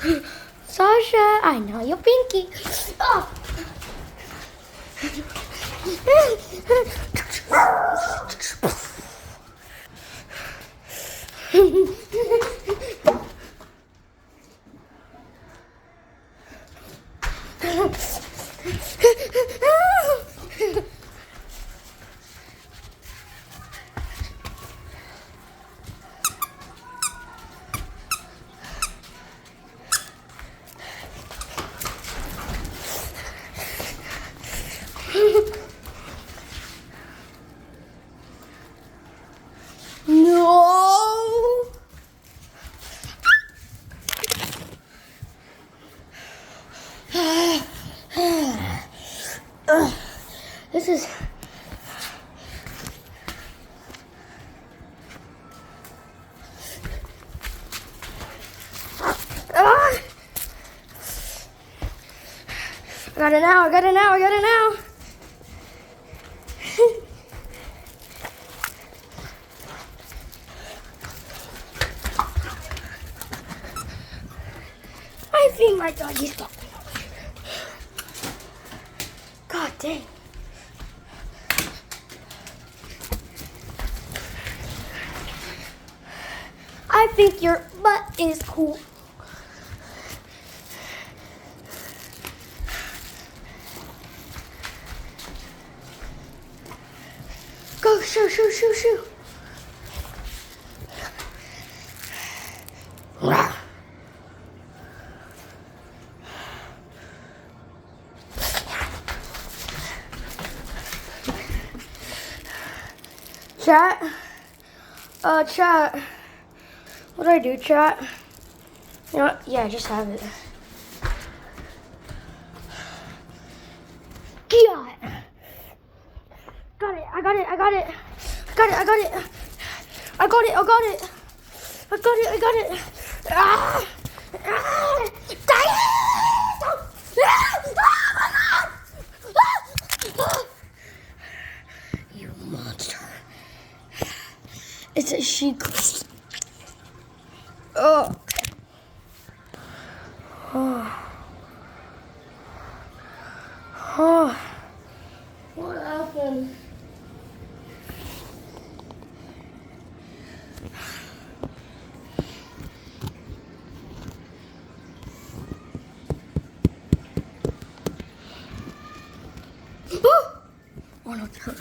Sasha, I know your pinky. Oh. No. This is. I got it now, I got it now, I got it now. I think my doggy's got me. God dang. I think your butt is cool. Go, shoo, shoo, shoo, shoo. Rah. Chat. Chat. What do I do, chat? You know what? Yeah, just have it. God. Got it, I got it, I got it. I got it, I got it. I got it, I got it. I got it, I got it. Ah! Ah! Die! You monster. It's a she. Oh. Oh. Oh. What happened? Oh no, it's hurt.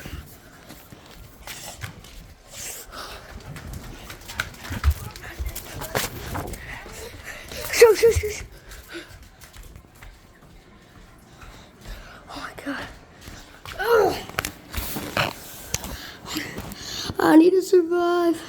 Shoo. Oh my God. Ugh. I need to survive.